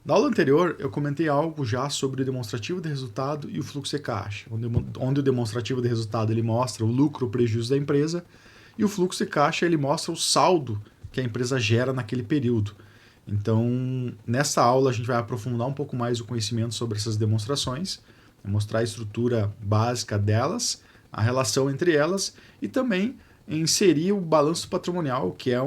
Na aula anterior, eu comentei algo já sobre o demonstrativo de resultado e o fluxo de caixa, onde o demonstrativo de resultado ele mostra o lucro ou prejuízo da empresa e o fluxo de caixa ele mostra o saldo que a empresa gera naquele período. Então, nessa aula, a gente vai aprofundar um pouco mais o conhecimento sobre essas demonstrações, mostrar a estrutura básica delas, a relação entre elas e também inserir o balanço patrimonial, que é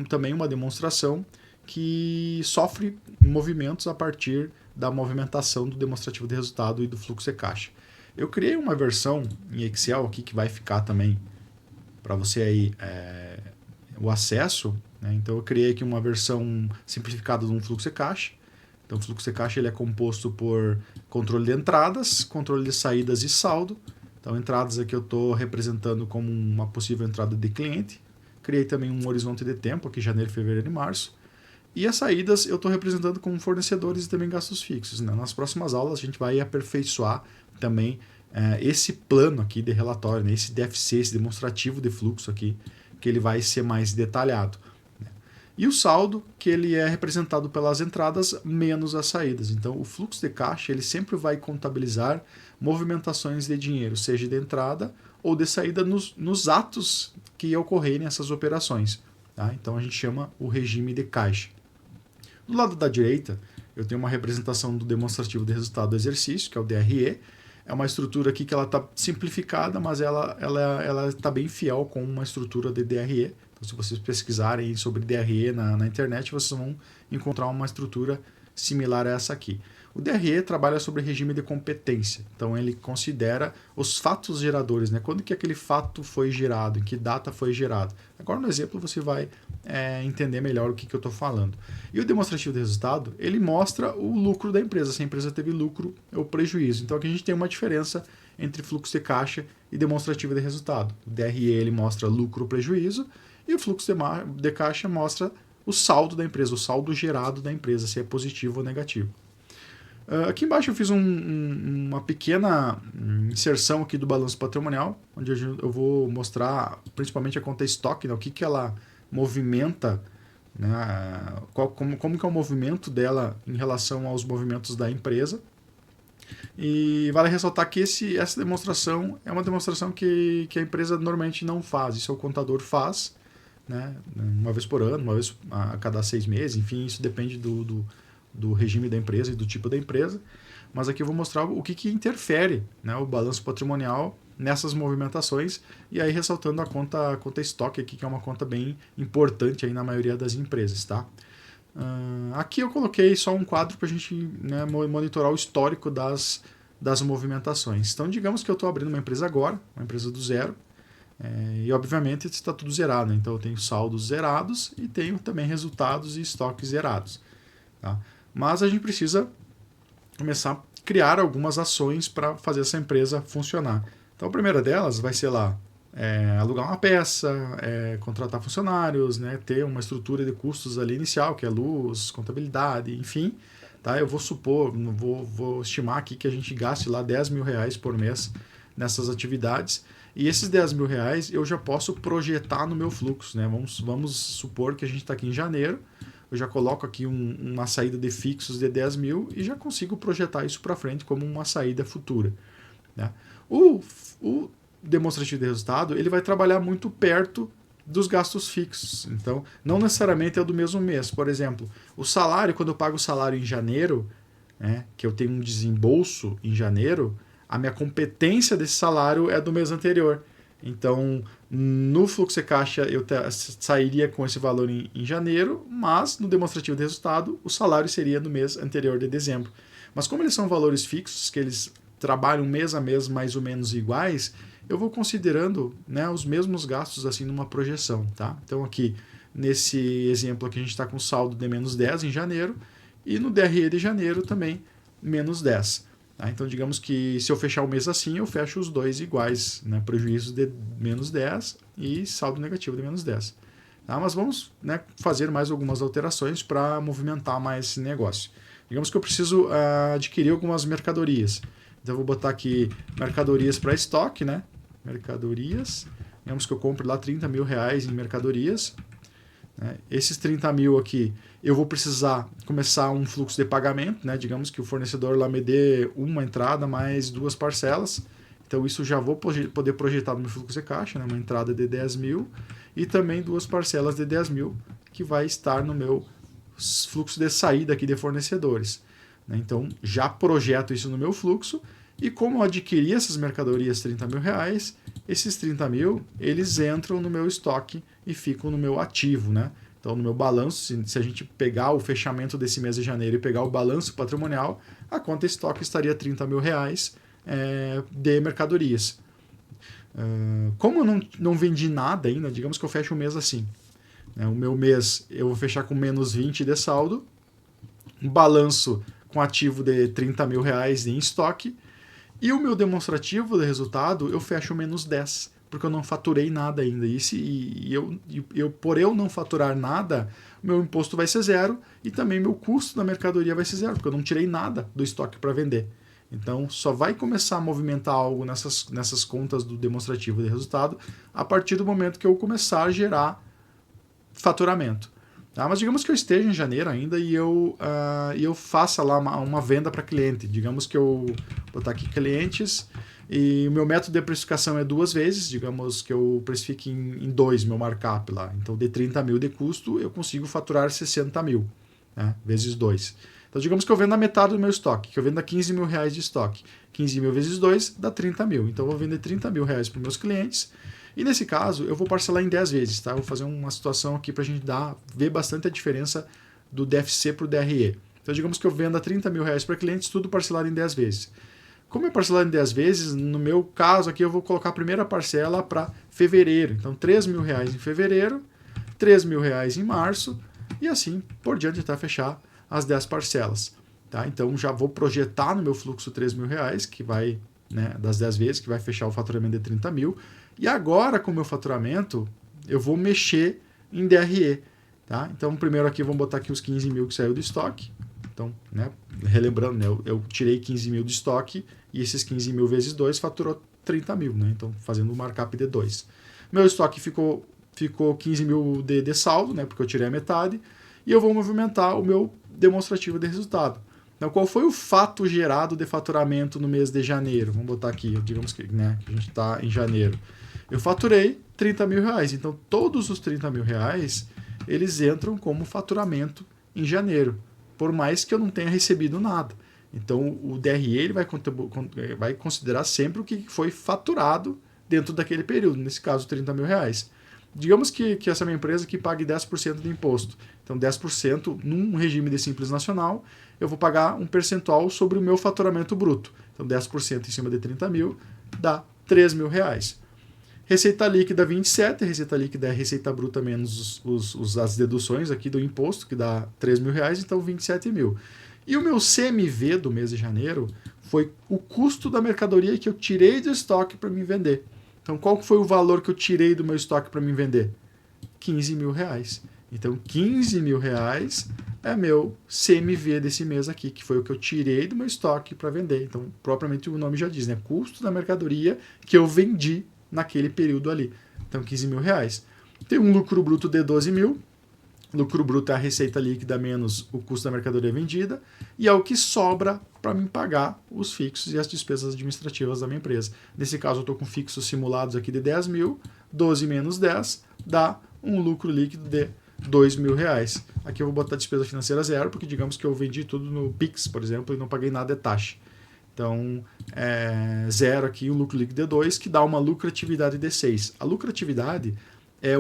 também uma demonstração que sofre movimentos a partir da movimentação do demonstrativo de resultado e do fluxo de caixa. Eu criei uma versão em Excel aqui que vai ficar também para você aí o acesso, né? Então eu criei aqui uma versão simplificada de um fluxo de caixa. Então o fluxo de caixa ele é composto por controle de entradas, controle de saídas e saldo. Então entradas aqui eu estou representando como uma possível entrada de cliente. Criei também um horizonte de tempo, aqui janeiro, fevereiro e março. E as saídas eu estou representando como fornecedores e também gastos fixos, né? Nas próximas aulas a gente vai aperfeiçoar também esse plano aqui de relatório, né? Esse DFC, esse demonstrativo de fluxo aqui, que ele vai ser mais detalhado. Né? E o saldo, que ele é representado pelas entradas menos as saídas. Então o fluxo de caixa ele sempre vai contabilizar movimentações de dinheiro, seja de entrada ou de saída nos atos que ocorrerem essas operações. Tá? Então a gente chama o regime de caixa. Do lado da direita, eu tenho uma representação do demonstrativo de resultado do exercício, que é o DRE. É uma estrutura aqui que ela está simplificada, mas ela está bem fiel com uma estrutura de DRE. Então, se vocês pesquisarem sobre DRE na internet, vocês vão encontrar uma estrutura similar a essa aqui. O DRE trabalha sobre regime de competência, então ele considera os fatos geradores, né? Quando que aquele fato foi gerado, em que data foi gerado. Agora no exemplo você vai entender melhor o que eu estou falando. E o demonstrativo de resultado, ele mostra o lucro da empresa, se a empresa teve lucro ou prejuízo. Então aqui a gente tem uma diferença entre fluxo de caixa e demonstrativo de resultado. O DRE ele mostra lucro ou prejuízo e o fluxo de caixa mostra o saldo da empresa, o saldo gerado da empresa, se é positivo ou negativo. Aqui embaixo eu fiz uma pequena inserção aqui do balanço patrimonial, onde eu vou mostrar principalmente a conta estoque, né, o que ela movimenta, né, como que é o movimento dela em relação aos movimentos da empresa. E vale ressaltar que essa demonstração é uma demonstração que a empresa normalmente não faz, isso o contador faz, né, uma vez por ano, uma vez a cada 6 meses, enfim, isso depende do regime da empresa e do tipo da empresa, mas aqui eu vou mostrar o que interfere, né, o balanço patrimonial nessas movimentações, e aí ressaltando a conta estoque aqui, que é uma conta bem importante aí na maioria das empresas. Tá? Aqui eu coloquei só um quadro para a gente, né, monitorar o histórico das movimentações. Então digamos que eu estou abrindo uma empresa agora, uma empresa do zero, e obviamente está tudo zerado, né? Então eu tenho saldos zerados e tenho também resultados e estoques zerados. Tá? Mas a gente precisa começar a criar algumas ações para fazer essa empresa funcionar. Então a primeira delas vai ser lá alugar uma peça, contratar funcionários, né, ter uma estrutura de custos ali inicial, que é luz, contabilidade, enfim. Tá? Eu vou supor, vou estimar aqui que a gente gaste lá R$10.000 por mês nessas atividades. E esses R$10.000 eu já posso projetar no meu fluxo. Né? Vamos supor que a gente está aqui em janeiro, eu já coloco aqui uma saída de fixos de 10 mil e já consigo projetar isso para frente como uma saída futura. Né? O demonstrativo de resultado ele vai trabalhar muito perto dos gastos fixos. Então, não necessariamente é do mesmo mês. Por exemplo, o salário, quando eu pago o salário em janeiro, né, que eu tenho um desembolso em janeiro, a minha competência desse salário é do mês anterior. Então, no fluxo de caixa eu sairia com esse valor em janeiro, mas no demonstrativo de resultado o salário seria no mês anterior de dezembro. Mas como eles são valores fixos, que eles trabalham mês a mês mais ou menos iguais, eu vou considerando, né, os mesmos gastos assim numa projeção. Tá? Então aqui, nesse exemplo aqui, a gente está com saldo de menos 10 em janeiro e no DRE de janeiro também menos 10. Tá? Então, digamos que se eu fechar o mês assim, eu fecho os dois iguais, né? Prejuízo de menos 10 e saldo negativo de menos 10. Tá? Mas vamos, né, fazer mais algumas alterações para movimentar mais esse negócio. Digamos que eu preciso adquirir algumas mercadorias. Então, eu vou botar aqui mercadorias para estoque, né? Mercadorias. Digamos que eu compro lá R$30.000 em mercadorias. Né? Esses 30 mil aqui eu vou precisar começar um fluxo de pagamento, né? Digamos que o fornecedor lá me dê uma entrada mais 2 parcelas. Então isso já vou poder projetar no meu fluxo de caixa, né? Uma entrada de 10 mil e também 2 parcelas de 10 mil que vai estar no meu fluxo de saída aqui de fornecedores. Né? Então já projeto isso no meu fluxo e como eu adquiri essas mercadorias R$ 30.000, esses 30 mil eles entram no meu estoque e ficam no meu ativo, né? Então, no meu balanço, se a gente pegar o fechamento desse mês de janeiro e pegar o balanço patrimonial, a conta estoque estaria R$ 30.000 de mercadorias. Como eu não vendi nada ainda, digamos que eu fecho o mês assim. Né? O meu mês eu vou fechar com menos 20 de saldo, um balanço com ativo de R$ 30.000 em estoque, e o meu demonstrativo de resultado eu fecho menos 10, porque eu não faturei nada ainda. Por eu não faturar nada, meu imposto vai ser zero e também meu custo da mercadoria vai ser zero, porque eu não tirei nada do estoque para vender. Então, só vai começar a movimentar algo nessas contas do demonstrativo de resultado a partir do momento que eu começar a gerar faturamento. Tá? Mas digamos que eu esteja em janeiro ainda e eu faça lá uma venda para cliente. Digamos que eu vou botar aqui clientes e o meu método de precificação é 2 vezes. Digamos que eu precifique em 2 meu markup lá. Então, de 30 mil de custo, eu consigo faturar 60 mil, né? Vezes 2. Então, digamos que eu vendo a metade do meu estoque, que eu vendo R$ 15.000 de estoque. 15 mil vezes 2 dá 30 mil. Então, eu vou vender R$ 30.000 para os meus clientes. E nesse caso, eu vou parcelar em 10 vezes, tá? Eu vou fazer uma situação aqui para a gente ver bastante a diferença do DFC para o DRE. Então, digamos que eu venda R$ 30.000 para clientes, tudo parcelado em 10 vezes. Como é parcelado em 10 vezes, no meu caso aqui eu vou colocar a primeira parcela para fevereiro. Então, R$ 3.000 em fevereiro, R$ 3.000 em março e assim por diante até fechar as 10 parcelas. Tá? Então, já vou projetar no meu fluxo R$ 3.000, que vai, né, das 10 vezes, que vai fechar o faturamento de 30 mil. E agora, com o meu faturamento, eu vou mexer em DRE. Tá? Então, primeiro aqui, vamos botar aqui os 15 mil que saiu do estoque. Então, né, relembrando, né, eu tirei 15 mil do estoque e esses 15 mil vezes 2 faturou 30 mil. Né? Então, fazendo um markup de 2. Meu estoque ficou 15 mil de saldo, né, porque eu tirei a metade. E eu vou movimentar o meu demonstrativo de resultado. Então, qual foi o fato gerado de faturamento no mês de janeiro? Vamos botar aqui, digamos que, né, que a gente está em janeiro. Eu faturei R$ 30.000. Então, todos os R$ 30.000, eles entram como faturamento em janeiro, por mais que eu não tenha recebido nada. Então, o DRE ele vai considerar sempre o que foi faturado dentro daquele período, nesse caso, R$ 30.000. Digamos que essa é uma empresa que pague 10% de imposto. Então, 10% num regime de Simples Nacional, eu vou pagar um percentual sobre o meu faturamento bruto. Então, 10% em cima de 30 mil dá R$ 3.000. Receita líquida 27, receita líquida é a receita bruta menos as deduções aqui do imposto, que dá R$ 3.000, então 27 mil. E o meu CMV do mês de janeiro foi o custo da mercadoria que eu tirei do estoque para me vender. Então, qual foi o valor que eu tirei do meu estoque para me vender? R$ 15.000. Então, R$ 15.000 é meu CMV desse mês aqui, que foi o que eu tirei do meu estoque para vender. Então, propriamente o nome já diz, né? Custo da mercadoria que eu vendi naquele período ali. Então, R$ 15.000. Tem um lucro bruto de 12 mil. Lucro bruto é a receita líquida menos o custo da mercadoria vendida e é o que sobra para me pagar os fixos e as despesas administrativas da minha empresa. Nesse caso, eu estou com fixos simulados aqui de 10 mil, 12 menos 10 dá um lucro líquido de R$ 2.000. Aqui eu vou botar despesa financeira zero, porque digamos que eu vendi tudo no Pix, por exemplo, e não paguei nada de taxa. Então, zero aqui, um lucro líquido de 2, que dá uma lucratividade de 6. A lucratividade é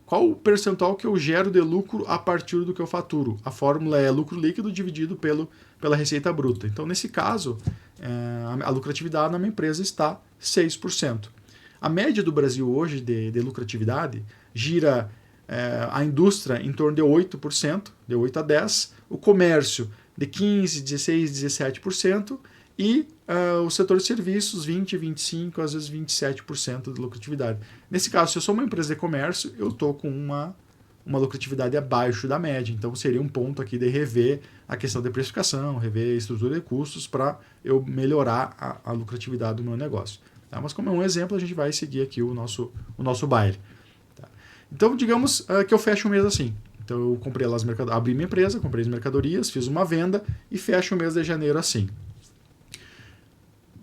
qual o percentual que eu gero de lucro a partir do que eu faturo. A fórmula é lucro líquido dividido pela receita bruta. Então, nesse caso, a lucratividade na minha empresa está 6%. A média do Brasil hoje de lucratividade gira a indústria em torno de 8%, de 8 a 10%, o comércio de 15%, 16%, 17%, e o setor de serviços, 20%, 25%, às vezes 27% de lucratividade. Nesse caso, se eu sou uma empresa de comércio, eu estou com uma lucratividade abaixo da média. Então, seria um ponto aqui de rever a questão de precificação, rever a estrutura de custos para eu melhorar a lucratividade do meu negócio. Tá? Mas como é um exemplo, a gente vai seguir aqui o nosso baile. Tá? Então, digamos que eu fecho um mês assim. Então eu comprei lá abri minha empresa, comprei as mercadorias, fiz uma venda e fecho o mês de janeiro assim.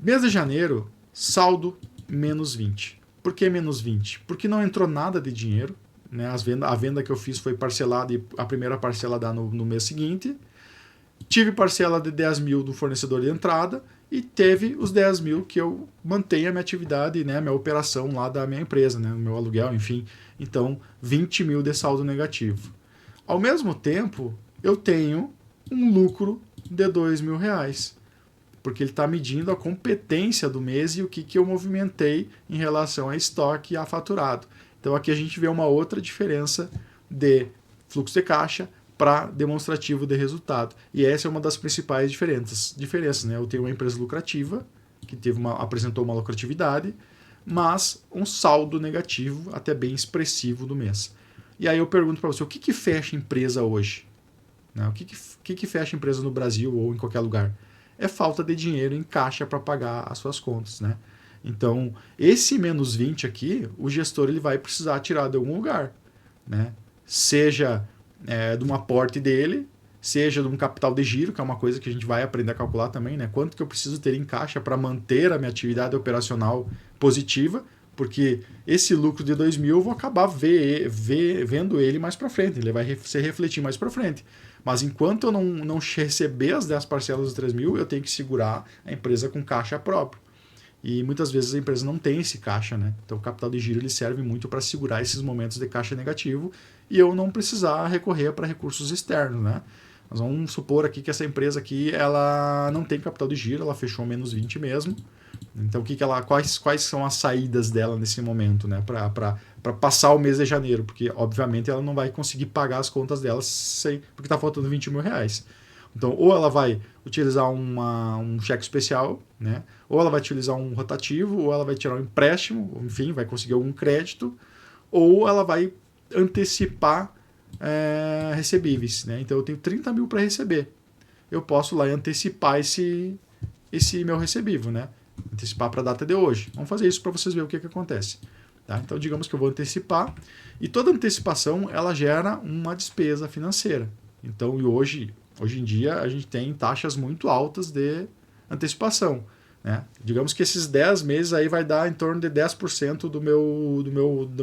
Mês de janeiro, saldo menos 20. Por que menos 20? Porque não entrou nada de dinheiro, né? A venda que eu fiz foi parcelada e a primeira parcela dá no mês seguinte. Tive parcela de 10 mil do fornecedor de entrada e teve os 10 mil que eu mantenho a minha atividade, né, a minha operação lá da minha empresa, né, o meu aluguel, enfim. Então, 20 mil de saldo negativo. Ao mesmo tempo, eu tenho um lucro de 2 mil reais, porque ele está medindo a competência do mês e o que eu movimentei em relação a estoque e a faturado. Então, aqui a gente vê uma outra diferença de fluxo de caixa para demonstrativo de resultado. E essa é uma das principais diferenças, né? Eu tenho uma empresa lucrativa, que apresentou uma lucratividade, mas um saldo negativo até bem expressivo do mês. E aí eu pergunto para você, o que fecha empresa hoje? Né? O que fecha empresa no Brasil ou em qualquer lugar? É falta de dinheiro em caixa para pagar as suas contas, né? Então, esse menos 20 aqui, o gestor ele vai precisar tirar de algum lugar, né? Seja de um aporte dele, seja de um capital de giro, que é uma coisa que a gente vai aprender a calcular também, né? Quanto que eu preciso ter em caixa para manter a minha atividade operacional positiva, porque esse lucro de 2 mil eu vou acabar vendo ele mais para frente, ele vai se refletir mais para frente. Mas enquanto eu não receber as 10 parcelas dos 3 mil, eu tenho que segurar a empresa com caixa próprio. E muitas vezes a empresa não tem esse caixa, né? Então o capital de giro ele serve muito para segurar esses momentos de caixa negativo e eu não precisar recorrer para recursos externos, né? Nós vamos supor aqui que essa empresa aqui ela não tem capital de giro, ela fechou menos 20 mesmo. Então quais são as saídas dela nesse momento, né? Para passar o mês de janeiro, porque obviamente ela não vai conseguir pagar as contas dela porque está faltando 20 mil reais. Então, ou ela vai utilizar um cheque especial, né? Ou ela vai utilizar um rotativo, ou ela vai tirar um empréstimo, enfim, vai conseguir algum crédito, ou ela vai antecipar recebíveis, né? Então, eu tenho 30 mil para receber. Eu posso lá antecipar esse meu recebível, né? Antecipar para a data de hoje. Vamos fazer isso para vocês verem o que acontece. Tá? Então, digamos que eu vou antecipar, e toda antecipação ela gera uma despesa financeira. Então, hoje em dia, a gente tem taxas muito altas de antecipação. Né? Digamos que esses 10 meses aí vai dar em torno de 10% do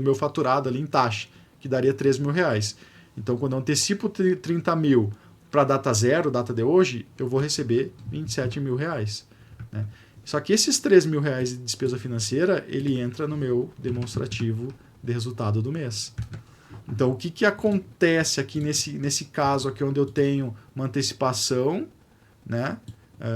meu faturado ali em taxa, que daria 3 mil reais. Então, quando eu antecipo 30 mil para a data zero, data de hoje, eu vou receber 27 mil reais. Né? Só que esses 3 mil reais de despesa financeira, ele entra no meu demonstrativo de resultado do mês. Então, o que acontece aqui nesse caso aqui, onde eu tenho uma antecipação, né?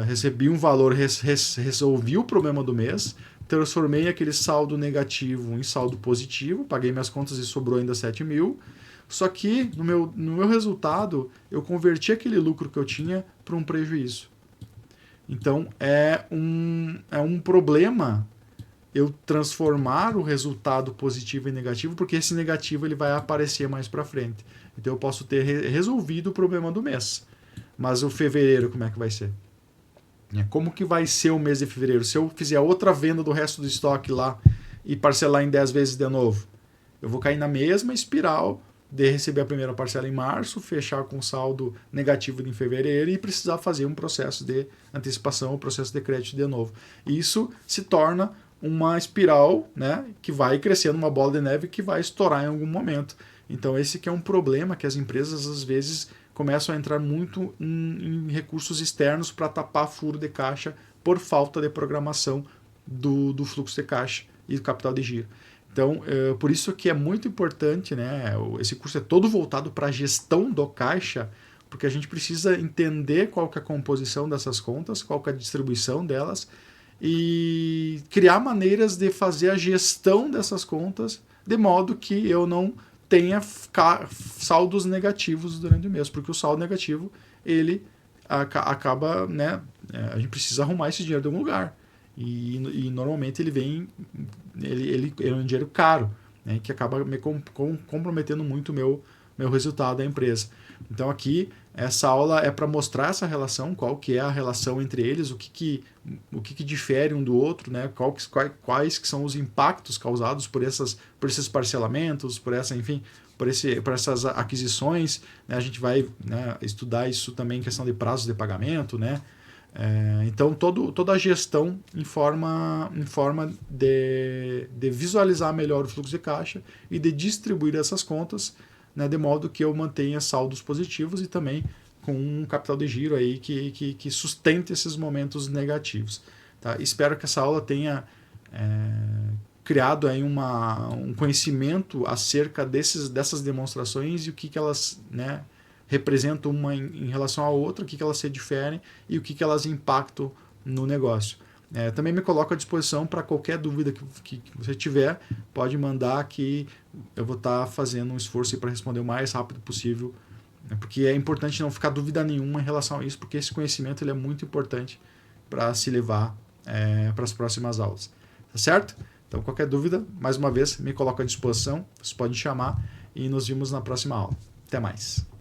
Recebi um valor, resolvi o problema do mês, transformei aquele saldo negativo em saldo positivo, paguei minhas contas e sobrou ainda 7 mil, só que no meu resultado, eu converti aquele lucro que eu tinha para um prejuízo. Então, é um problema eu transformar o resultado positivo em negativo, porque esse negativo ele vai aparecer mais para frente. Então eu posso ter resolvido o problema do mês. Mas o fevereiro, como é que vai ser? Como que vai ser o mês de fevereiro? Se eu fizer outra venda do resto do estoque lá e parcelar em 10 vezes de novo, eu vou cair na mesma espiral de receber a primeira parcela em março, fechar com saldo negativo em fevereiro e precisar fazer um processo de antecipação, um processo de crédito de novo. Isso se torna uma espiral, né, que vai crescendo, uma bola de neve que vai estourar em algum momento. Então esse que é um problema que as empresas às vezes começam a entrar muito em recursos externos para tapar furo de caixa por falta de programação do fluxo de caixa e do capital de giro. Então, por isso que é muito importante, né, esse curso é todo voltado para a gestão do caixa, porque a gente precisa entender qual que é a composição dessas contas, qual que é a distribuição delas, e criar maneiras de fazer a gestão dessas contas de modo que eu não tenha saldos negativos durante o mês, porque o saldo negativo ele acaba, né, a gente precisa arrumar esse dinheiro de algum lugar e normalmente ele é um dinheiro caro, né, que acaba me comprometendo muito o meu resultado da empresa. Então aqui essa aula é para mostrar essa relação, qual que é a relação entre eles, o que difere um do outro, né? Quais que são os impactos causados por esses parcelamentos, por por essas aquisições, né? A gente vai, né, estudar isso também em questão de prazos de pagamento, né? Então, toda a gestão em forma de visualizar melhor o fluxo de caixa e de distribuir essas contas, né, de modo que eu mantenha saldos positivos e também com um capital de giro aí que sustente esses momentos negativos. Tá? Espero que essa aula tenha criado aí um conhecimento acerca dessas demonstrações e o que elas, né, representam uma em relação à outra, o que elas se diferem e o que elas impactam no negócio. Também me coloco à disposição para qualquer dúvida que você tiver, pode mandar que eu vou estar fazendo um esforço para responder o mais rápido possível, né, porque é importante não ficar dúvida nenhuma em relação a isso, porque esse conhecimento ele é muito importante para se levar para as próximas aulas. Tá certo? Então, qualquer dúvida, mais uma vez, me coloco à disposição, vocês podem chamar e nos vemos na próxima aula. Até mais!